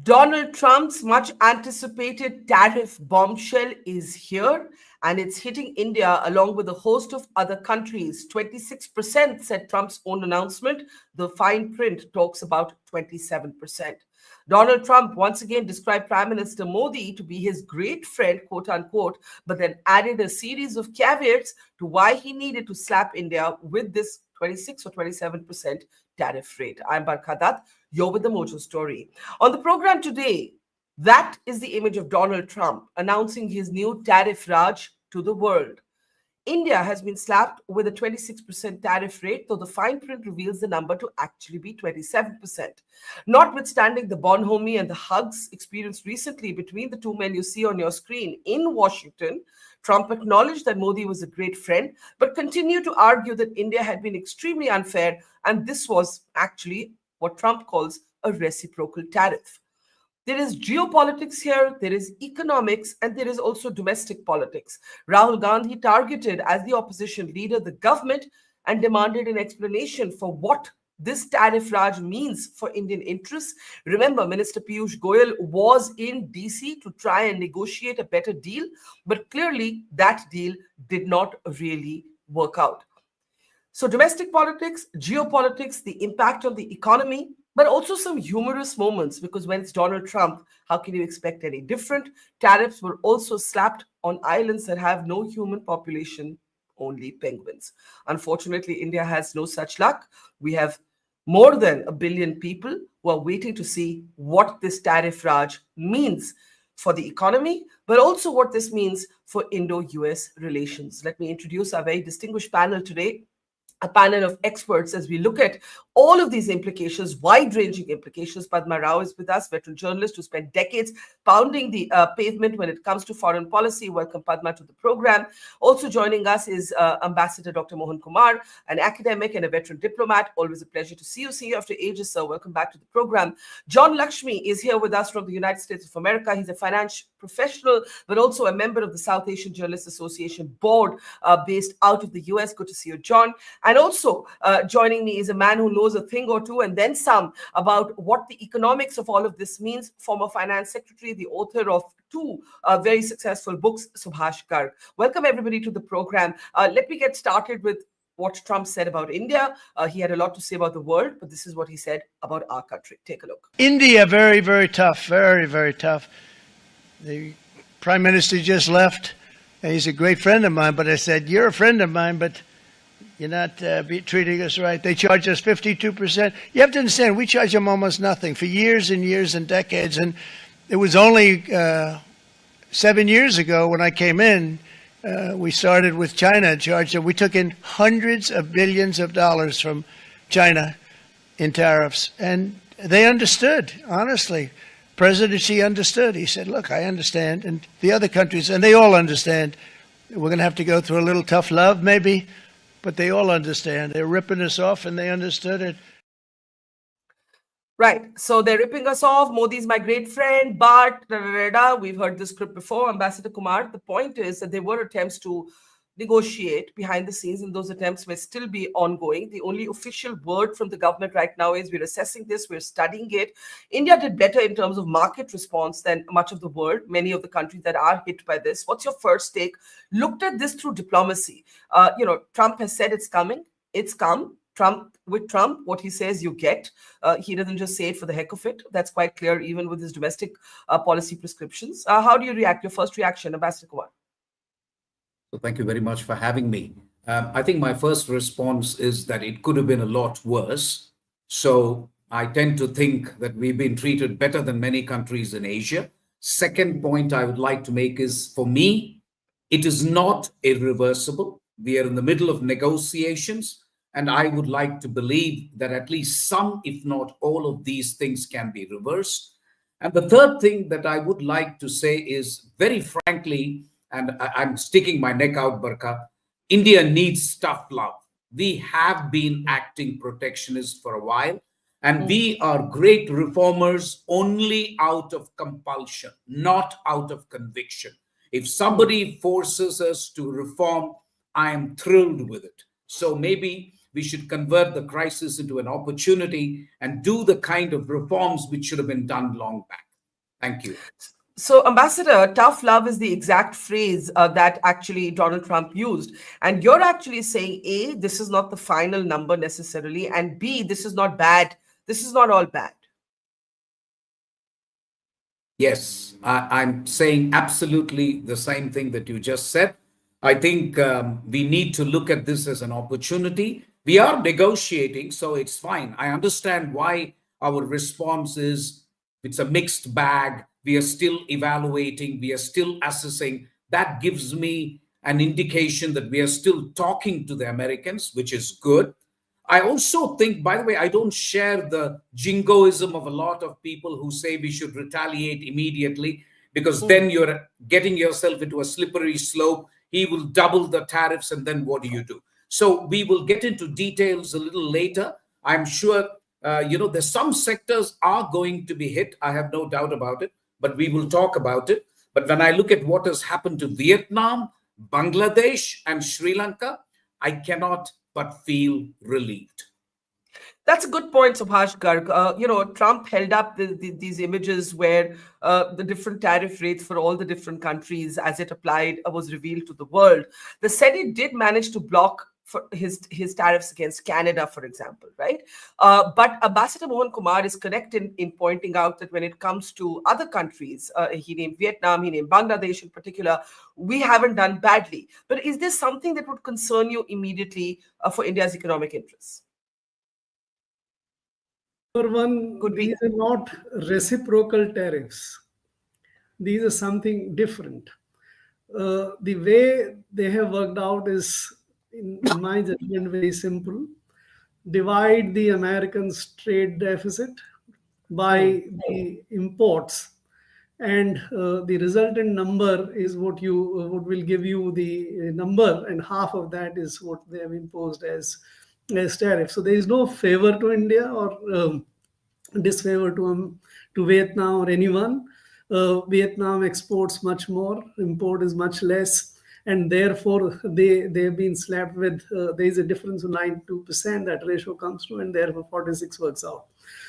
Donald Trump's much anticipated tariff bombshell is here, and it's hitting India along with a host of other countries. 26% said Trump's own announcement. The fine print talks about 27%. Donald Trump once again described Prime Minister Modi to be his great friend, quote unquote, but then added a series of caveats to why he needed to slap India with this 26 or 27% tariff rate. I'm Barkha Dutt. You're with the Mojo Story. On the program today, that is the image of Donald Trump announcing his new tariff raj to the world. India has been slapped with a 26% tariff rate, though the fine print reveals the number to actually be 27%. Notwithstanding the bonhomie and the hugs experienced recently between the two men you see on your screen in Washington, Trump acknowledged that Modi was a great friend, but continued to argue that India had been extremely unfair, and this was actually what Trump calls a reciprocal tariff. There is geopolitics here, there is economics, and there is also domestic politics. Rahul Gandhi targeted as the opposition leader the government and demanded an explanation for what this tariff raj means for Indian interests. Remember, Minister Piyush Goyal was in DC to try and negotiate a better deal, but clearly that deal did not really work out. So domestic politics, geopolitics, the impact on the economy, but also some humorous moments, because when it's Donald Trump, how can you expect any different? Tariffs were also slapped on islands that have no human population, only penguins. Unfortunately, India has no such luck. We have more than 1 billion people who are waiting to see what this tariff raj means for the economy, but also what this means for Indo-US relations. Let me introduce our very distinguished panel today. A panel of experts as we look at all of these implications, wide-ranging implications. Padma Rao is with us, veteran journalist who spent decades pounding the pavement when it comes to foreign policy. Welcome, Padma, to the program. Also joining us is Ambassador Dr. Mohan Kumar, an academic and a veteran diplomat. Always a pleasure to see you after ages, sir. Welcome back to the program. John Lakshmi is here with us from the United States of America. He's a financial professional, but also a member of the South Asian Journalists Association board based out of the US. Good to see you, John. And also joining me is a man who knows a thing or two and then some about what the economics of all of this means. Former finance secretary, the author of two very successful books, Subhash Garg. Welcome everybody to the program. Let me get started with what Trump said about India. He had a lot to say about the world, but this is what he said about our country. Take a look. India, very, very tough, very, very tough. The prime minister just left, and he's a great friend of mine, but I said, you're a friend of mine, but you're not treating us right. They charge us 52%. You have to understand, we charge them almost nothing for years and years and decades. And it was only 7 years ago when I came in, we started with China charged them. We took in hundreds of billions of dollars from China in tariffs. And they understood, honestly. President Xi understood. He said, look, I understand. And the other countries, and they all understand. We're going to have to go through a little tough love, maybe. But they all understand. They're ripping us off, and they understood it. Right. So they're ripping us off. Modi's my great friend, but we've heard this script before. Ambassador Kumar, the point is that there were attempts to negotiate behind the scenes, and those attempts may still be ongoing. The only official word from the government right now is we're assessing this, we're studying it. India did better in terms of market response than much of the world, many of the countries that are hit by this. What's your first take? Looked at this through diplomacy. Trump has said it's coming. It's come. With Trump, what he says you get. He doesn't just say it for the heck of it. That's quite clear even with his domestic policy prescriptions. How do you react? Your first reaction, Ambassador Kumar? So thank you very much for having me. I think my first response is that it could have been a lot worse. So I tend to think that we've been treated better than many countries in Asia. Second point I would like to make is, for me, it is not irreversible. We are in the middle of negotiations, and I would like to believe that at least some, if not all of these things can be reversed. And the third thing that I would like to say is, very frankly, and I'm sticking my neck out, Barkha, India needs tough love. We have been acting protectionist for a while, and we are great reformers only out of compulsion, not out of conviction. If somebody forces us to reform, I am thrilled with it. So maybe we should convert the crisis into an opportunity and do the kind of reforms which should have been done long back. Thank you. So, Ambassador, tough love is the exact phrase that actually Donald Trump used. And you're actually saying, A, this is not the final number necessarily, and B, this is not bad. This is not all bad. Yes, I'm saying absolutely the same thing that you just said. I think we need to look at this as an opportunity. We are negotiating, so it's fine. I understand why our response is it's a mixed bag. We are still evaluating, we are still assessing. That gives me an indication that we are still talking to the Americans, which is good. I also think, by the way, I don't share the jingoism of a lot of people who say we should retaliate immediately because then you're getting yourself into a slippery slope. He will double the tariffs, and then what do you do? So we will get into details a little later. I'm sure, there's some sectors are going to be hit. I have no doubt about it, but we will talk about it. But when I look at what has happened to Vietnam, Bangladesh, and Sri Lanka, I cannot but feel relieved. That's a good point, Subhash Garg. Trump held up these images where the different tariff rates for all the different countries as it applied was revealed to the world. The Senate did manage to block for his tariffs against Canada, for example, right? But Ambassador Mohan Kumar is correct in pointing out that when it comes to other countries, he named Vietnam, he named Bangladesh in particular, we haven't done badly. But is there something that would concern you immediately for India's economic interests? Number one, Could be. these are not reciprocal tariffs. These are something different. The way they have worked out is, in my judgment, very simple. Divide the Americans' trade deficit by the imports, and the resultant number is what will give you the number, and half of that is what they have imposed as tariff. So there is no favor to India or disfavor to Vietnam or anyone. Vietnam exports much more, import is much less, and therefore they've been slapped with there is a difference of 92% that ratio comes to, and therefore 46 works out.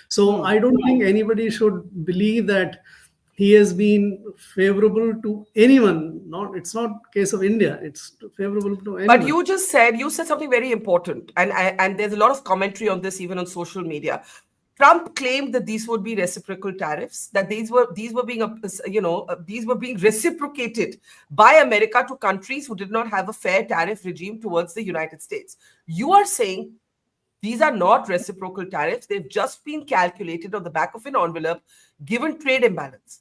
So I don't think anybody should believe that he has been favorable to anyone. It's not case of India. It's favorable to anyone. But you said something very important, and there's a lot of commentary on this even on social media. Trump claimed that these would be reciprocal tariffs, that these were being reciprocated by America to countries who did not have a fair tariff regime towards the United States. You are saying these are not reciprocal tariffs; they've just been calculated on the back of an envelope, given trade imbalance.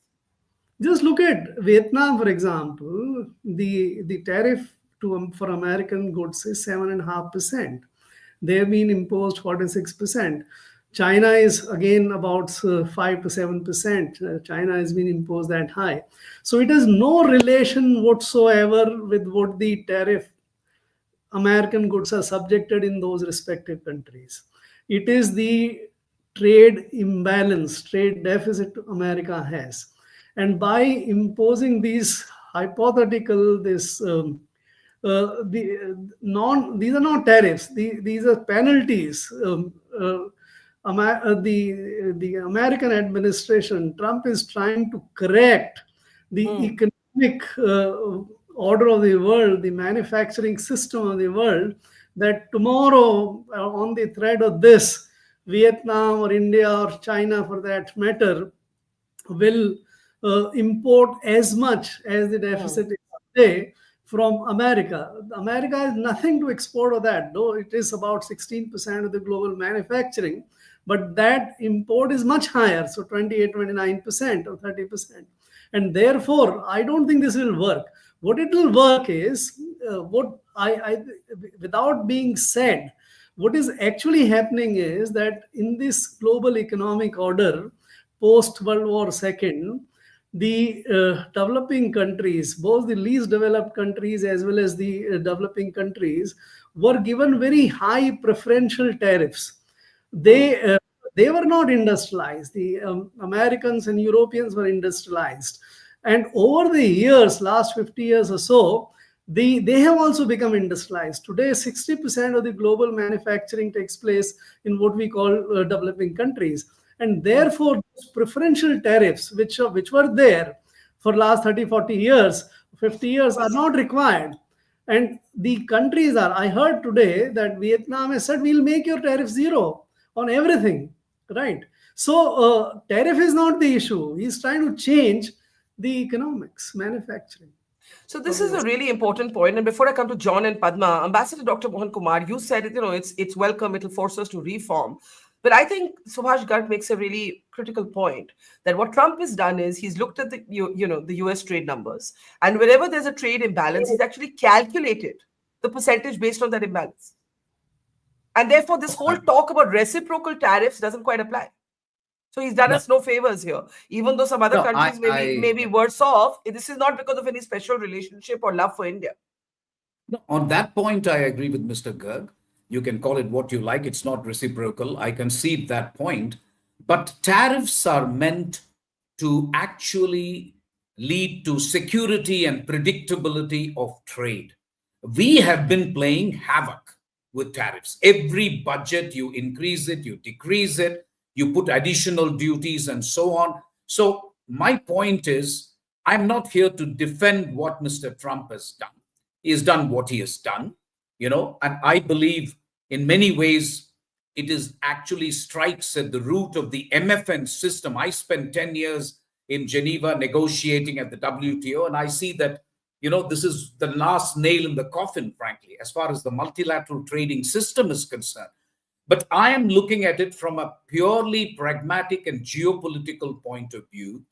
Just look at Vietnam, for example. The tariff for American goods is 7.5%. They have been imposed 46%. China is again about 5 to 7%. China has been imposed that high. So it has no relation whatsoever with what the tariff American goods are subjected in those respective countries. It is the trade imbalance, trade deficit America has. And by imposing these hypothetical, these are not tariffs, these are penalties. The American administration, Trump is trying to correct the economic order of the world, the manufacturing system of the world, that tomorrow on the thread of this, Vietnam or India or China for that matter will import as much as the deficit is today from America. America has nothing to export of that, though it is about 16% of the global manufacturing, but that import is much higher, so 28, 29% or 30%. And therefore, I don't think this will work. What it will work is, without being said, what is actually happening is that in this global economic order, post World War II, the developing countries, both the least developed countries as well as the developing countries, were given very high preferential tariffs. They were not industrialized. The Americans and Europeans were industrialized. And over the years, last 50 years or so, they have also become industrialized. Today, 60% of the global manufacturing takes place in what we call developing countries. And therefore, those preferential tariffs, which were there for last 30, 40 years, 50 years, are not required. And the countries are, I heard today that Vietnam has said, we'll make your tariff zero on everything, right? So tariff is not the issue. He's trying to change the economics, manufacturing. So this is a really important point. And before I come to John and Padma, Ambassador Dr. Mohan Kumar, you said it, it's welcome, it'll force us to reform. But I think Subhash Garg makes a really critical point that what Trump has done is he's looked at the the US trade numbers, and wherever there's a trade imbalance, he's actually calculated the percentage based on that imbalance. And therefore, this whole talk about reciprocal tariffs doesn't quite apply. So he's done us no favors here. Even though some other countries may be worse off, this is not because of any special relationship or love for India. No, on that point, I agree with Mr. Garg. You can call it what you like. It's not reciprocal. I concede that point. But tariffs are meant to actually lead to security and predictability of trade. We have been playing havoc with tariffs. Every budget, you increase it, you decrease it, you put additional duties and so on. So my point is, I'm not here to defend what Mr. Trump has done. He has done what he has done, and I believe in many ways it is actually strikes at the root of the MFN system. I spent 10 years in Geneva negotiating at the WTO, and I see that, this is the last nail in the coffin, frankly, as far as the multilateral trading system is concerned. But I am looking at it from a purely pragmatic and geopolitical point of view.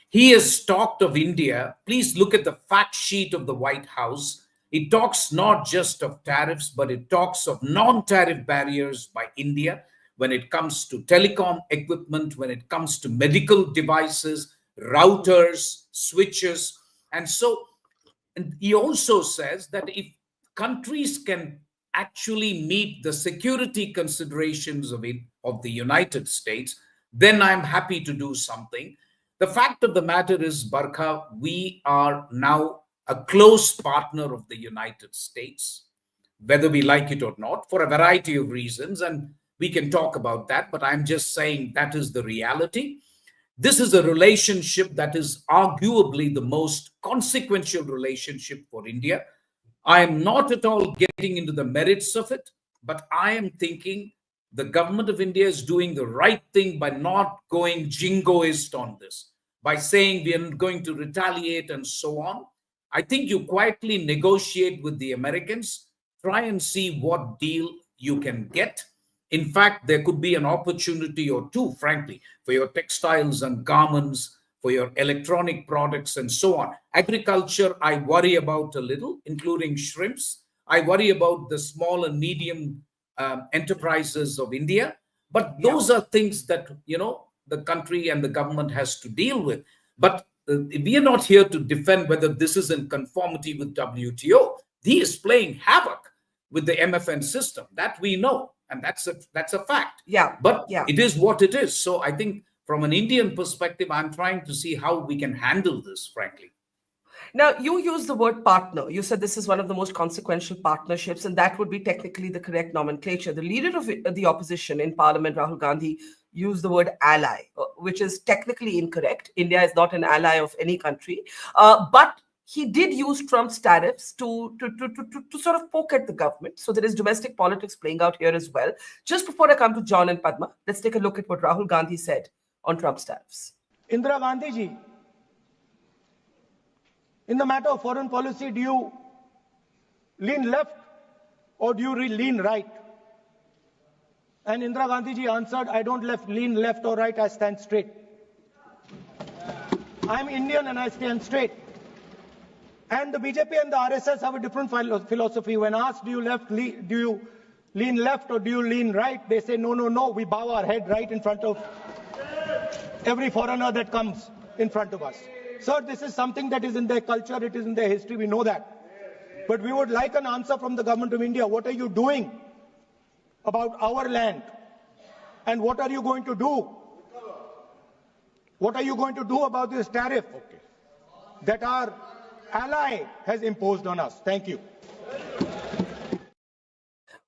He has talked of India. Please look at the fact sheet of the White House. It talks not just of tariffs, but it talks of non-tariff barriers by India when it comes to telecom equipment, when it comes to medical devices, routers, switches. And he also says that if countries can actually meet the security considerations of the United States, then I'm happy to do something. The fact of the matter is, Barkha, we are now a close partner of the United States, whether we like it or not, for a variety of reasons, and we can talk about that, but I'm just saying that is the reality. This is a relationship that is arguably the most consequential relationship for India. I am not at all getting into the merits of it, but I am thinking the government of India is doing the right thing by not going jingoist on this, by saying we are going to retaliate and so on. I think you quietly negotiate with the Americans, try and see what deal you can get. In fact, there could be an opportunity or two, frankly, for your textiles and garments, for your electronic products and so on. Agriculture, I worry about a little, including shrimps. I worry about the small and medium enterprises of India. But those are things that, the country and the government has to deal with. But we are not here to defend whether this is in conformity with WTO. He is playing havoc with the MFN system. That we know. And that's a fact. But it is what it is. So I think from an Indian perspective, I'm trying to see how we can handle this, frankly. Now, you use the word partner. You said this is one of the most consequential partnerships, and that would be technically the correct nomenclature. The leader of the opposition in Parliament, Rahul Gandhi, used the word ally, which is technically incorrect. India is not an ally of any country. But he did use Trump's tariffs to sort of poke at the government. So there is domestic politics playing out here as well. Just before I come to John and Padma, let's take a look at what Rahul Gandhi said on Trump's tariffs. Indira Gandhi ji, in the matter of foreign policy, do you lean left or do you lean right? And Indira Gandhi ji answered, I don't lean left or right, I stand straight. I'm Indian and I stand straight. And the BJP and the RSS have a different philosophy. When asked, do you lean left or do you lean right? They say, no, we bow our head right in front of every foreigner that comes in front of us. Sir, this is something that is in their culture, it is in their history, we know that. But we would like an answer from the government of India. What are you doing about our land? And what are you going to do? What are you going to do about this tariff that our ally has imposed on us? Thank you.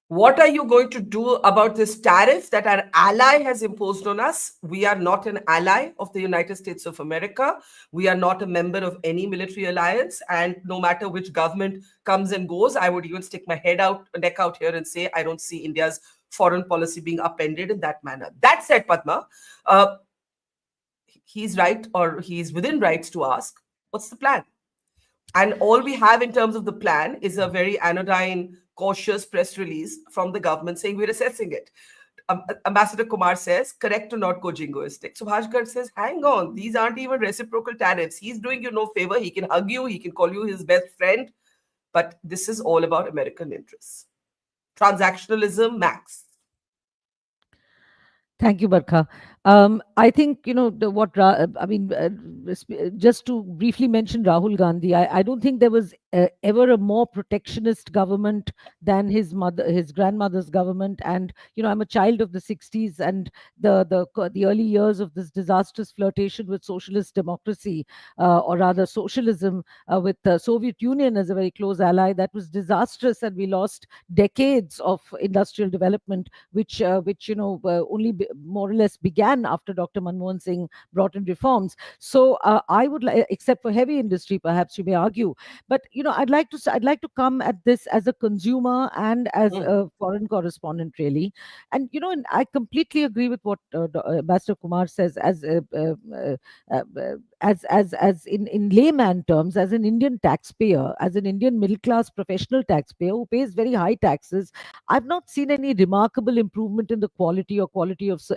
What are you going to do about this tariff that our ally has imposed on us? We are not an ally of the United States of America. We are not a member of any military alliance. And no matter which government comes and goes, I would even stick my neck out here and say, I don't see India's foreign policy being upended in that manner. That said, Padma, uh, he's right, or he's within rights to ask, what's the plan? And all we have in terms of the plan is a very anodyne, cautious press release from the government saying we're assessing it. Ambassador Kumar says, correct to not go jingoistic. Subhash Garg says, hang on, these aren't even reciprocal tariffs. He's doing you no favor. He can hug you, he can call you his best friend. But this is all about American interests. Transactionalism max. Thank you, Barkha. I think, just to briefly mention Rahul Gandhi, I don't think there was ever a more protectionist government than his grandmother's government. And I'm a child of the '60s, and the early years of this disastrous flirtation with socialist democracy, or rather socialism, with the Soviet Union as a very close ally. That was disastrous, and we lost decades of industrial development, which only more or less began after Dr. Manmohan Singh brought in reforms. So I would like, except for heavy industry, perhaps you may argue, but I'd like to come at this as a consumer and as a foreign correspondent, really. And I completely agree with what Ambassador Kumar says, as in layman terms, as an Indian taxpayer, as an Indian middle class professional taxpayer who pays very high taxes. I've not seen any remarkable improvement in the quality of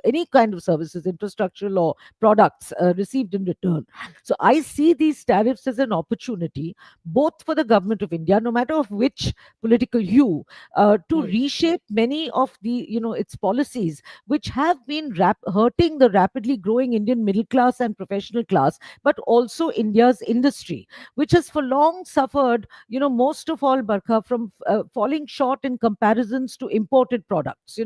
any kind of services, infrastructural or products received in return. So I see these tariffs as an opportunity, both for the government of India, no matter of which political hue, to reshape many of the its policies, which have been hurting the rapidly growing Indian middle class and professional class, but also India's industry, which has for long suffered, most of all, Barkha, from falling short in comparisons to imported products,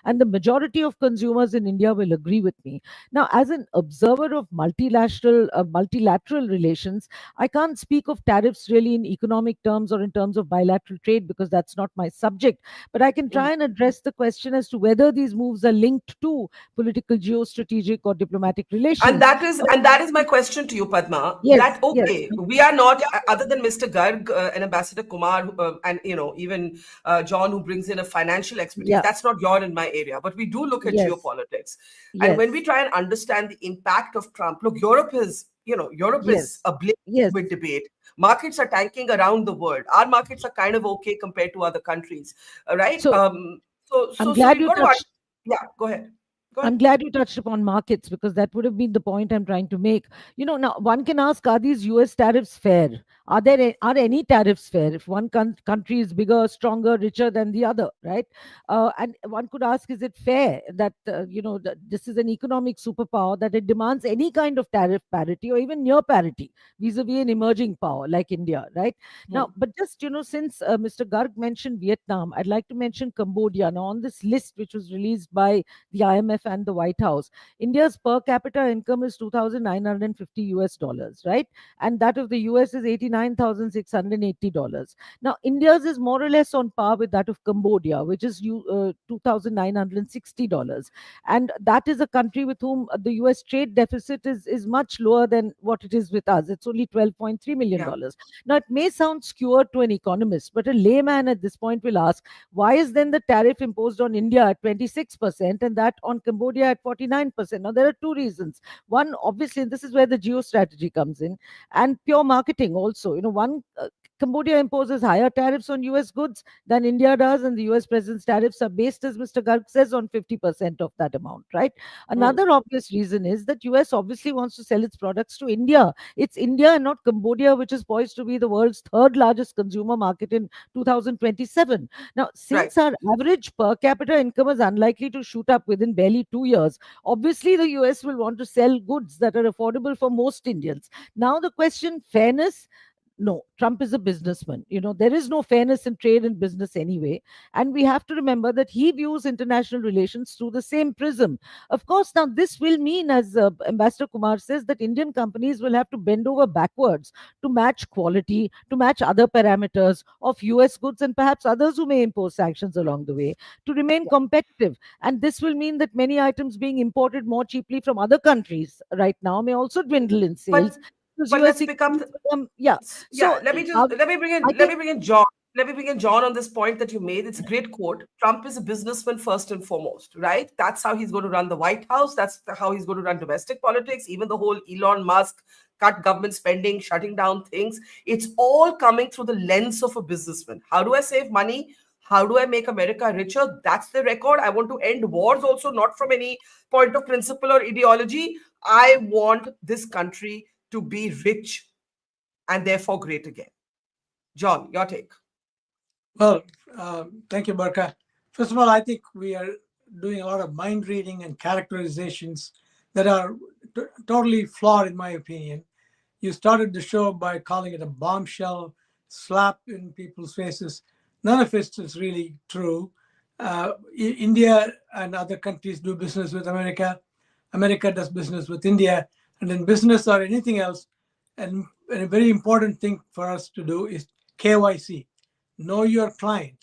and the majority of consumers in India will agree with me. Now, as an observer of multilateral relations, I can't speak of tariffs really in economic terms or in terms of bilateral trade, because that's not my subject. But I can try and address the question as to whether these moves are linked to political, geostrategic, or diplomatic And relations. that is my question to you, Padma. Yes, That yes, okay, we are not other than Mr. Garg and Ambassador Kumar, and even John, who brings in a financial expertise. yeah, That's not your and my area, but we do look at yes, geopolitics, and when we yes, try and understand the impact of Trump, look, Europe is yes, ablaze yes. with debate. Markets are tanking around the world. Our markets are kind of okay compared to other countries, right? So So I'm so so glad we've you got to, touched yeah. Go ahead. Go ahead. I'm glad you touched upon markets, because that would have been the point I'm trying to make. Now one can ask, are these US tariffs fair? Are any tariffs fair if one country is bigger, stronger, richer than the other, right? And one could ask, is it fair that that this is an economic superpower, that it demands any kind of tariff parity or even near parity vis-a-vis an emerging power like India, right? Now, but just since Mr. Garg mentioned Vietnam, I'd like to mention Cambodia. Now, on this list which was released by the IMF and the White House, India's per capita income is 2,950 US dollars, right? And that of the US is $89,680. Now, India's is more or less on par with that of Cambodia, which is $2,960. And that is a country with whom the US trade deficit is much lower than what it is with us. It's only $12.3 million. Yeah. Now, it may sound skewered to an economist, but a layman at this point will ask, why is then the tariff imposed on India at 26% and that on Cambodia at 49%? Now, there are two reasons. One, obviously, and this is where the geostrategy comes in, and pure marketing also. Cambodia imposes higher tariffs on US goods than India does, and the US president's tariffs are based, as Mr. Garg says, on 50% of that amount, right? Another obvious reason is that US obviously wants to sell its products to India. It's India and not Cambodia, which is poised to be the world's third largest consumer market in 2027. Now, Right. since our average per capita income is unlikely to shoot up within barely 2 years, obviously the US will want to sell goods that are affordable for most Indians. Now, the question, fairness, No, Trump is a businessman. There is no fairness in trade and business anyway. And we have to remember that he views international relations through the same prism. Of course, now this will mean, as Ambassador Kumar says, that Indian companies will have to bend over backwards to match quality, to match other parameters of US goods and perhaps others who may impose sanctions along the way to remain competitive. And this will mean that many items being imported more cheaply from other countries right now may also dwindle in But sales because but US let's pick up. economies become, yeah. Yeah, So I think, let me bring in John. Let me bring in John on this point that you made. It's a great quote. Trump is a businessman first and foremost, right? That's how he's going to run the White House. That's how he's going to run domestic politics. Even the whole Elon Musk cut government spending, shutting down things. It's all coming through the lens of a businessman. How do I save money? How do I make America richer? That's the record. I want to end wars also, not from any point of principle or ideology. I want this country to be rich and therefore great again. John, your take. Well, thank you, Barkha. First of all, I think we are doing a lot of mind reading and characterizations that are totally flawed, in my opinion. You started the show by calling it a bombshell slap in people's faces. None of it is really true. India and other countries do business with America. America does business with India. And in business or anything else, and a very important thing for us to do is KYC. Know your client.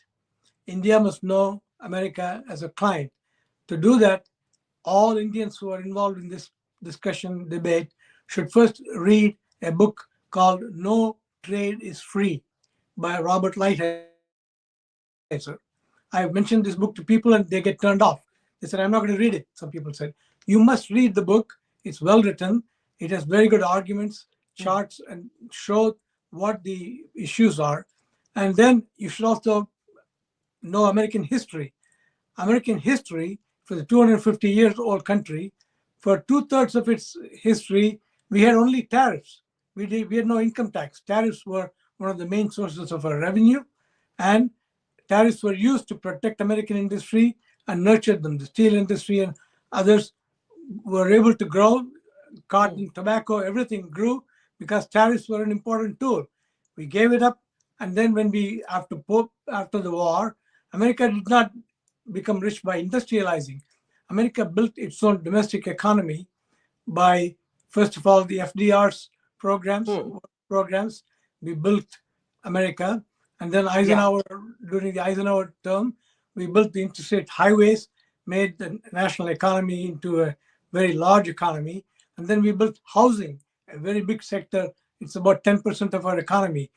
India must know America as a client. To do that, all Indians who are involved in this discussion, debate, should first read a book called No Trade is Free by Robert Lighthizer. I've mentioned this book to people and they get turned off. They said, I'm not going to read it. Some people said, you must read the book. It's well written. It has very good arguments, charts, and show what the issues are. And then you should also know American history. American history, for the 250 years old country, for 2/3 of its history, we had only tariffs. We had no income tax. Tariffs were one of the main sources of our revenue, and tariffs were used to protect American industry and nurture them. The steel industry and others were able to grow. Cotton, tobacco, everything grew because tariffs were an important tool. We gave it up, and then when after the war, America did not become rich by industrializing. America built its own domestic economy by, first of all, the FDR's programs. We built America, and then during the Eisenhower term, we built the interstate highways, made the national economy into a very large economy, and then we built housing, a very big sector. It's about 10% of our economy.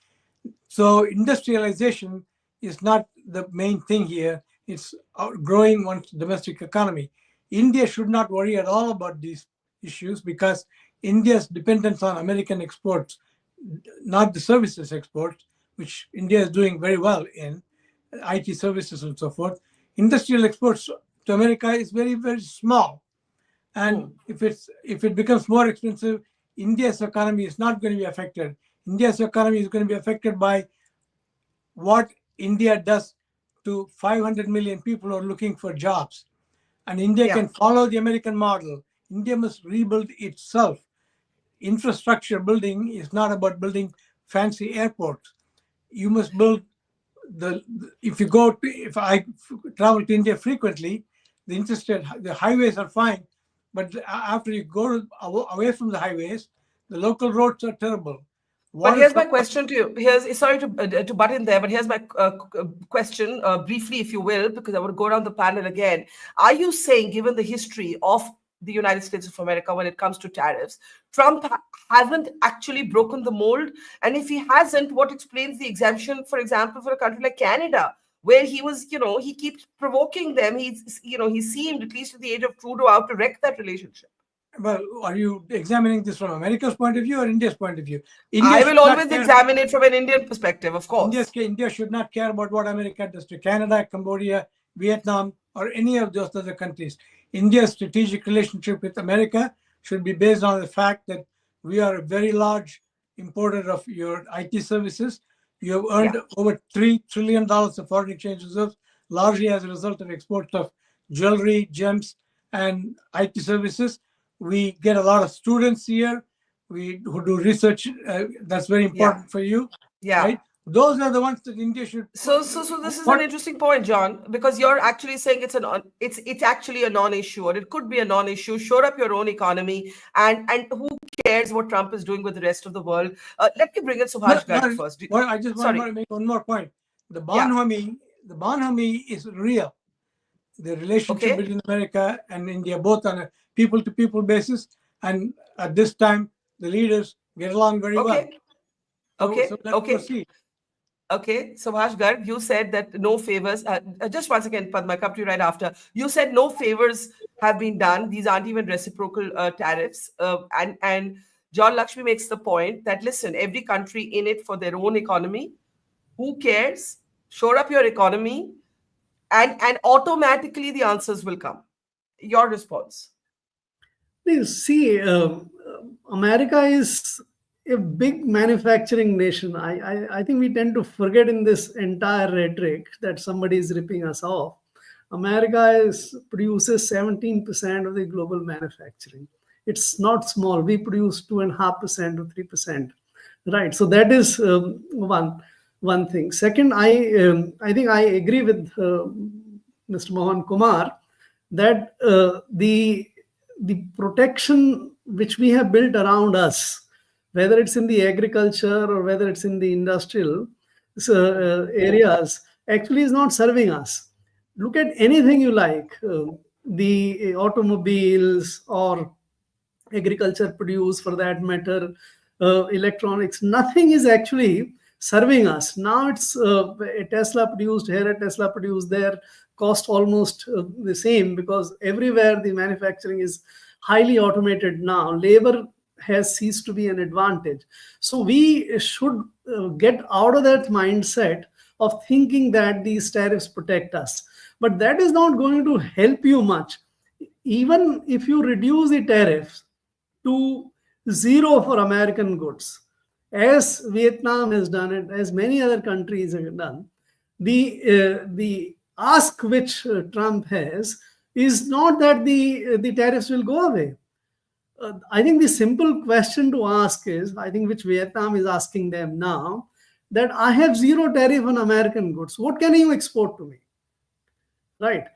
So industrialization is not the main thing here. It's growing one's domestic economy. India should not worry at all about these issues because India's dependence on American exports, not the services exports, which India is doing very well in, IT services and so forth. Industrial exports to America is very, very small. And if it becomes more expensive, India's economy is not going to be affected. India's economy is going to be affected by what India does to 500 million people who are looking for jobs. And India can follow the American model. India must rebuild itself. Infrastructure building is not about building fancy airports. You must build if I travel to India frequently, the highways are fine, but after you go away from the highways, the local roads are terrible. But here's my question to you. Sorry to butt in there, but here's my question, briefly, if you will, because I want to go around the panel again. Are you saying, given the history of the United States of America when it comes to tariffs, Trump hasn't actually broken the mold? And if he hasn't, what explains the exemption, for example, for a country like Canada, where he was, he keeps provoking them. He seemed, at least at the age of Trudeau, out to wreck that relationship. Well, are you examining this from America's point of view or India's point of view? I will always examine it from an Indian perspective, of course. India should not care about what America does to Canada, Cambodia, Vietnam, or any of those other countries. India's strategic relationship with America should be based on the fact that we are a very large importer of your IT services. You have earned over $3 trillion of foreign exchange reserves, largely as a result of exports of jewelry, gems, and IT services. We get a lot of students here. who do research. That's very important for you, Yeah. right? Those are the ones that India should. So this is an interesting point, John, because you're actually saying it's actually a non-issue, or it could be a non-issue. Shore up your own economy, and who cares what Trump is doing with the rest of the world? Let me bring in No, Subhash Garg first. well, I just want Sorry. to make one more point. The Yeah. Bonhomie is real. The relationship Okay. between America and India, both on a people-to-people basis, and at this time, the leaders get along very well. Okay. Okay. So let's Okay. proceed. Okay, Subhash Garg, you said that no favors. Just once again, Padma, come to you right after. You said no favors have been done. These aren't even reciprocal tariffs. And John Lakshmi makes the point that listen, every country in it for their own economy. Who cares? Shore up your economy, and automatically the answers will come. Your response. You see, America is a big manufacturing nation. I think we tend to forget in this entire rhetoric that somebody is ripping us off. America produces 17% of the global manufacturing. It's not small. We produce 2.5% or 3%. Right. So that is one thing. Second, I think I agree with Mr. Mohan Kumar that the protection which we have built around us, whether it's in the agriculture or whether it's in the industrial areas, actually is not serving us. Look at anything you like, the automobiles or agriculture produce for that matter, electronics, nothing is actually serving us. Now it's a Tesla produced here, a Tesla produced there, cost almost the same, because everywhere the manufacturing is highly automated now. Labor has ceased to be an advantage. So we should get out of that mindset of thinking that these tariffs protect us. But that is not going to help you much. Even if you reduce the tariffs to zero for American goods, as Vietnam has done it, as many other countries have done, the ask which Trump has is not that the tariffs will go away. I think the simple question to ask is, I think which Vietnam is asking them now, that I have zero tariff on American goods. What can you export to me? Right.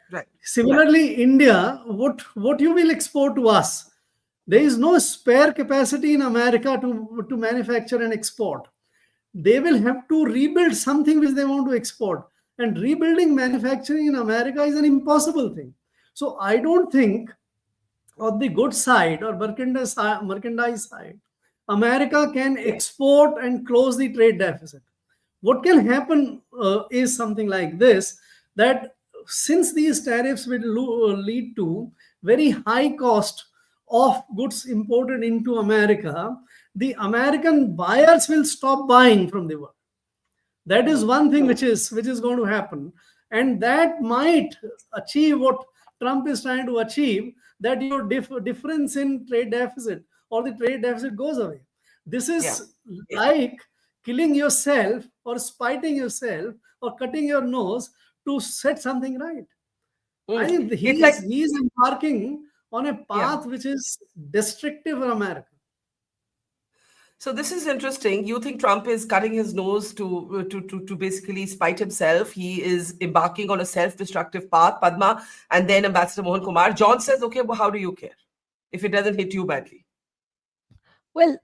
Similarly, India, what you will export to us? There is no spare capacity in America to manufacture and export. They will have to rebuild something which they want to export. And rebuilding manufacturing in America is an impossible thing. So I don't think on the good side or merchandise side, America can export and close the trade deficit. What can happen is something like this, that since these tariffs will lead to very high cost of goods imported into America, the American buyers will stop buying from the world. That is one thing which is going to happen, and that might achieve what Trump is trying to achieve, that your difference in trade deficit or the trade deficit goes away. This is like killing yourself or spiting yourself or cutting your nose to set something right. I think he's embarking on a path which is destructive for America. So this is interesting. You think Trump is cutting his nose to basically spite himself. He is embarking on a self-destructive path, Padma, and then Ambassador Mohan Kumar. John says, okay, well, how do you care if it doesn't hit you badly? Well,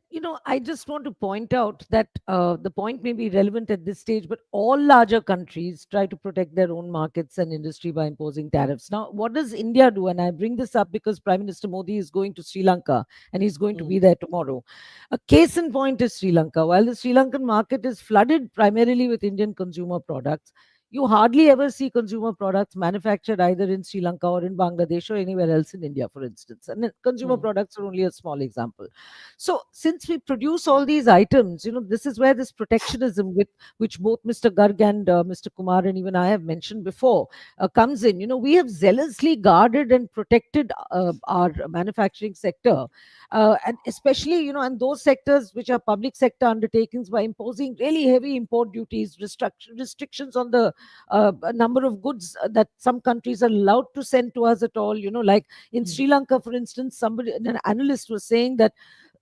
I just want to point out that the point may be relevant at this stage, but all larger countries try to protect their own markets and industry by imposing tariffs. Now, what does India do? And I bring this up because Prime Minister Modi is going to Sri Lanka and he's going to be there tomorrow. A case in point is Sri Lanka. While the Sri Lankan market is flooded primarily with Indian consumer products, you hardly ever see consumer products manufactured either in Sri Lanka or in Bangladesh or anywhere else in India, for instance. And consumer products are only a small example. So since we produce all these items, this is where this protectionism, which both Mr. Garg and Mr. Kumar and even I have mentioned before, comes in. We have zealously guarded and protected our manufacturing sector. And especially, and those sectors which are public sector undertakings, by imposing really heavy import duties, restrictions on the number of goods that some countries are allowed to send to us at all. Like in Sri Lanka, for instance, an analyst was saying that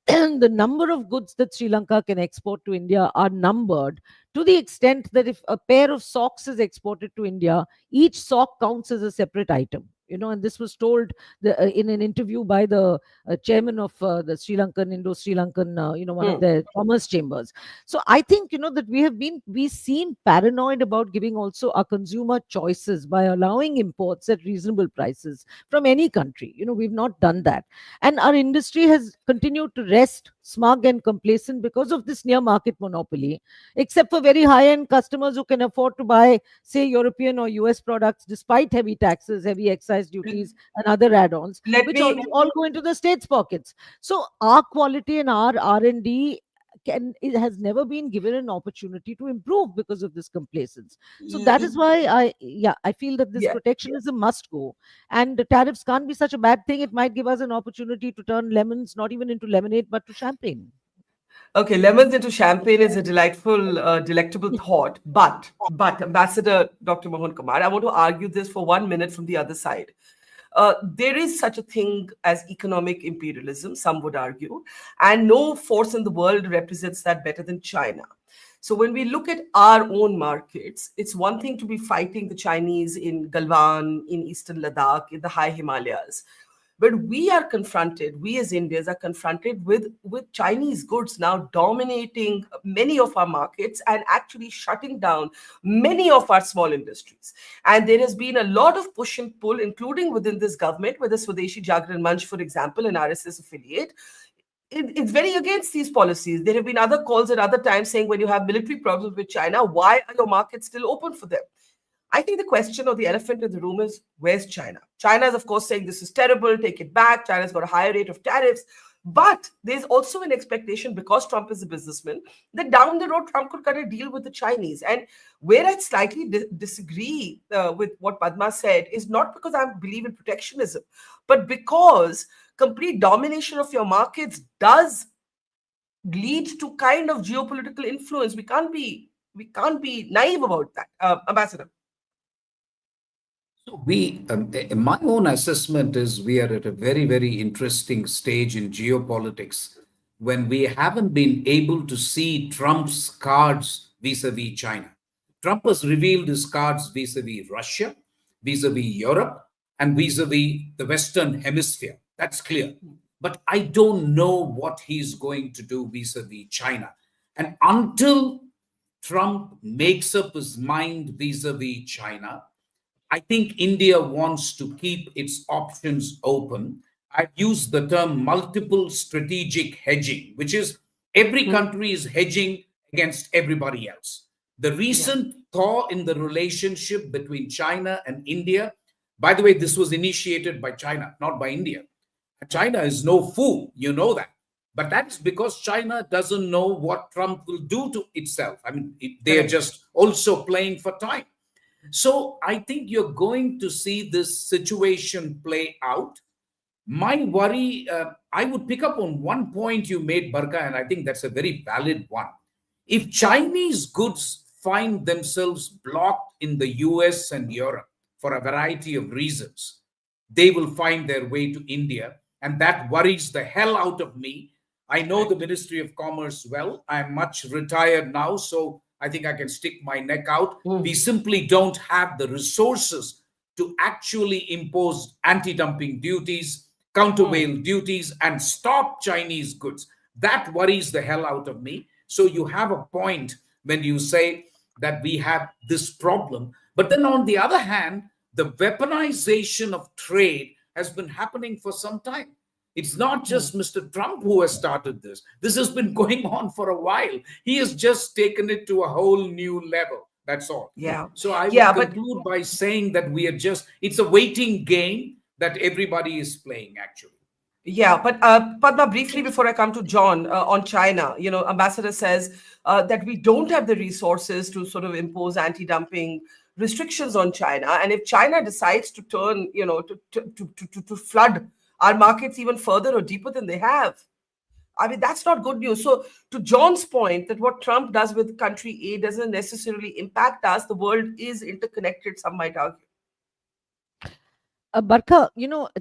the number of goods that Sri Lanka can export to India are numbered, to the extent that if a pair of socks is exported to India, each sock counts as a separate item. And this was told in an interview by the chairman of the Sri Lankan, Indo-Sri Lankan, one of their commerce chambers. So I think, that we seem paranoid about giving also our consumer choices by allowing imports at reasonable prices from any country. We've not done that. And our industry has continued to rest smug and complacent because of this near market monopoly, except for very high end customers who can afford to buy, say, European or US products despite heavy taxes, heavy excise duties, and other add ons, Let which me all go into the state's pockets. So our quality and our R&D it has never been given an opportunity to improve because of this complacence. So that is why I feel that this yeah. protectionism must go, and the tariffs can't be such a bad thing. It might give us an opportunity to turn lemons not even into lemonade but to champagne. Okay, lemons into champagne is a delightful, delectable thought. But Ambassador Dr. Mohan Kumar, I want to argue this for 1 minute from the other side. There is such a thing as economic imperialism, some would argue, and no force in the world represents that better than China. So when we look at our own markets, it's one thing to be fighting the Chinese in Galwan, in Eastern Ladakh, in the high Himalayas. But we as Indians are confronted with Chinese goods now dominating many of our markets and actually shutting down many of our small industries. And there has been a lot of push and pull, including within this government, with the Swadeshi Jagran Manch, for example, an RSS affiliate. It's very against these policies. There have been other calls at other times saying when you have military problems with China, why are your markets still open for them? I think the question or the elephant in the room is, where's China? China is, of course, saying this is terrible, take it back. China's got a higher rate of tariffs. But there's also an expectation, because Trump is a businessman, that down the road, Trump could cut a deal with the Chinese. And where I slightly disagree with what Padma said is not because I believe in protectionism, but because complete domination of your markets does lead to kind of geopolitical influence. We can't be naive about that, Ambassador. So my own assessment is we are at a very, very interesting stage in geopolitics when we haven't been able to see Trump's cards vis-a-vis China. Trump has revealed his cards vis-a-vis Russia, vis-a-vis Europe, and vis-a-vis the Western Hemisphere. That's clear. But I don't know what he's going to do vis-a-vis China. And until Trump makes up his mind vis-a-vis China, I think India wants to keep its options open. I've used the term multiple strategic hedging, which is every country is hedging against everybody else. The recent thaw in the relationship between China and India, by the way, this was initiated by China, not by India. China is no fool, you know that. But that's because China doesn't know what Trump will do to itself. I mean, they are just also playing for time. So I think you're going to see this situation play out. My worry, I would pick up on one point you made, Barkha, and I think that's a very valid one. If Chinese goods find themselves blocked in the US and Europe for a variety of reasons, they will find their way to India. And that worries the hell out of me. I know the Ministry of Commerce well. I'm much retired now, so I think I can stick my neck out. We simply don't have the resources to actually impose anti-dumping duties, countervail duties, and stop Chinese goods. That worries the hell out of me. So you have a point when you say that we have this problem. But then on the other hand, the weaponization of trade has been happening for some time. It's not just Mr. Trump who has started this. This has been going on for a while. He has just taken it to a whole new level. That's all. Yeah. So I Yeah, would but conclude by saying that it's a waiting game that everybody is playing, actually. yeah, but Padma, briefly before I come to John on China, Ambassador says that we don't have the resources to sort of impose anti-dumping restrictions on China, and if China decides to turn, to flood our markets even further or deeper than they have, I mean, that's not good news. So, to John's point, that what Trump does with country A doesn't necessarily impact us. The world is interconnected, some might argue. Barkha,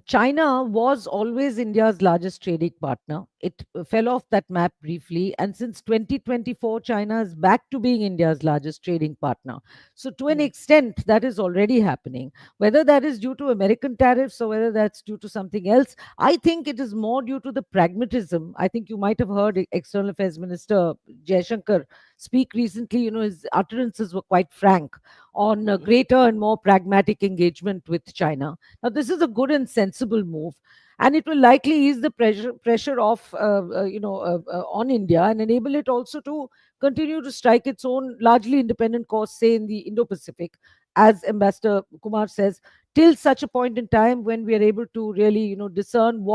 China was always India's largest trading partner. It fell off that map briefly, and since 2024, China is back to being India's largest trading partner. So, to an extent, that is already happening. Whether that is due to American tariffs or whether that's due to something else, I think it is more due to the pragmatism. I think you might have heard External Affairs Minister Jaishankar speak recently. His utterances were quite frank on a greater and more pragmatic engagement with China. Now, this is a good and sensible move, and it will likely ease the pressure off, on India and enable it also to continue to strike its own largely independent course, say in the Indo-Pacific, as Ambassador Kumar says, till such a point in time when we are able to really, discern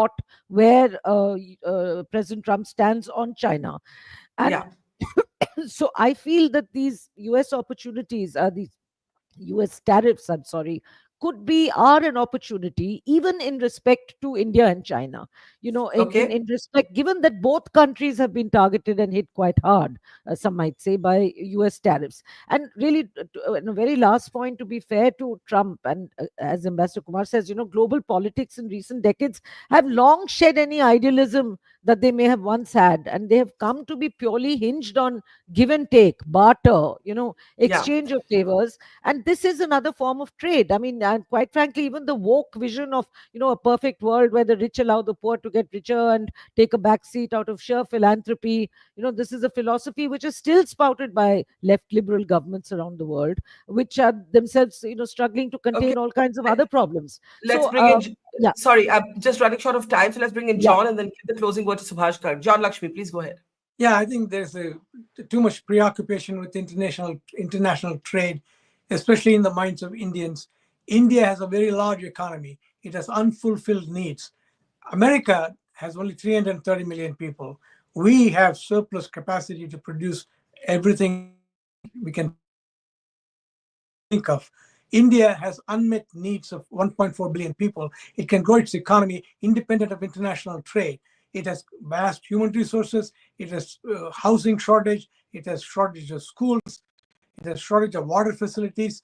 where President Trump stands on China. And Yeah. so I feel that these US opportunities are these US tariffs, I'm sorry, are an opportunity, even in respect to India and China. In Okay. respect, given that both countries have been targeted and hit quite hard, some might say, by US tariffs. And really, a very last point, to be fair to Trump, and as Ambassador Kumar says, global politics in recent decades have long shed any idealism that they may have once had, and they have come to be purely hinged on give and take, barter, Yeah. exchange of favors, and this is another form of trade. I mean, and quite frankly, even the woke vision of a perfect world where the rich allow the poor to get richer and take a back seat out of sheer philanthropy, this is a philosophy which is still spouted by left liberal governments around the world, which are themselves struggling to Okay. contain all kinds of other problems. Let's So bring in. yeah. Sorry, I'm just running short of time, so let's bring in Yeah. John and then give the closing word to Subhash Garg. John Lakshmi, please go ahead. Yeah, I think there's too much preoccupation with international trade, especially in the minds of Indians. India has a very large economy. It has unfulfilled needs. America has only 330 million people. We have surplus capacity to produce everything we can think of. India has unmet needs of 1.4 billion people. It can grow its economy independent of international trade. It has vast human resources. It has housing shortage. It has shortage of schools. It has shortage of water facilities.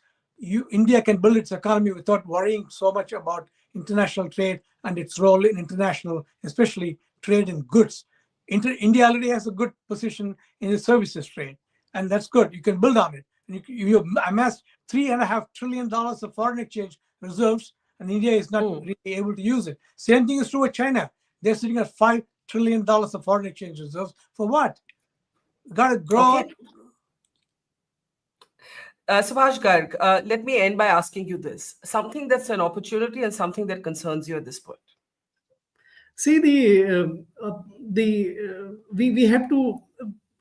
India can build its economy without worrying so much about international trade and its role in international, especially trade in goods. India already has a good position in the services trade, and that's good. You can build on it. And you amassed $3.5 trillion of foreign exchange reserves, and India is not really able to use it. Same thing is true with China. They're sitting at $5 trillion of foreign exchange reserves. For what? Got to grow. Okay. Subhash Garg, let me end by asking you this. Something that's an opportunity and something that concerns you at this point. See, we have to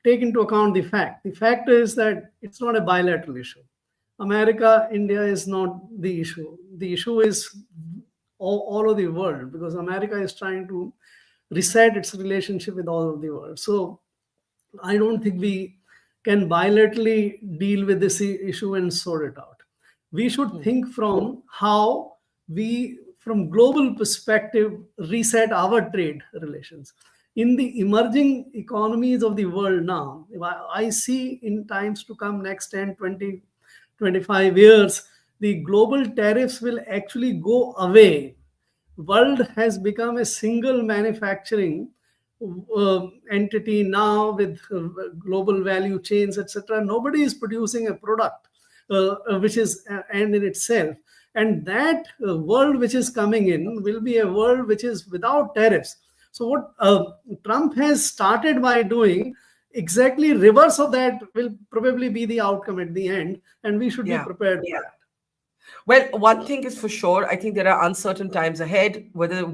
take into account the fact. The fact is that it's not a bilateral issue. America, India is not the issue. The issue is all of the world, because America is trying to reset its relationship with all of the world. So I don't think we can bilaterally deal with this issue and sort it out. We should think from how we, from global perspective, reset our trade relations. In the emerging economies of the world now, I see in times to come, next 10, 20, 25 years, the global tariffs will actually go away. World has become a single manufacturing entity now with global value chains, etc. Nobody is producing a product which is end in itself. And that world which is coming in will be a world which is without tariffs. So what Trump has started by doing, exactly reverse of that will probably be the outcome at the end, and we should be prepared for that. Well, one thing is for sure, I think there are uncertain times ahead, whether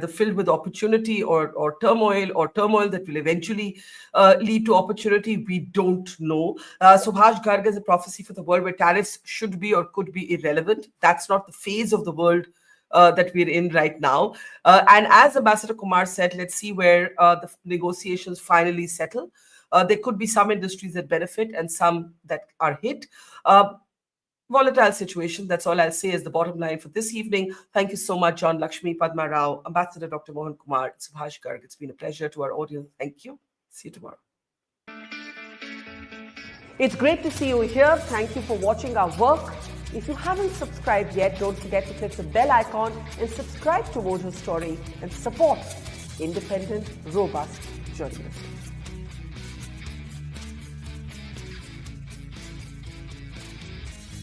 filled with opportunity or turmoil that will eventually lead to opportunity, we don't know. Subhash Garg is a prophecy for the world where tariffs should be or could be irrelevant. That's not the phase of the world that we're in right now. And as Ambassador Kumar said, let's see where the negotiations finally settle. There could be some industries that benefit and some that are hit. Volatile situation. That's all I'll say is the bottom line for this evening. Thank you so much, John Lakshmi, Padma Rao, Ambassador Dr. Mohan Kumar, Subhash Garg. It's been a pleasure to our audience. Thank you. See you tomorrow. It's great to see you here. Thank you for watching our work. If you haven't subscribed yet, don't forget to click the bell icon and subscribe to Mojo Story and support independent, robust journalism.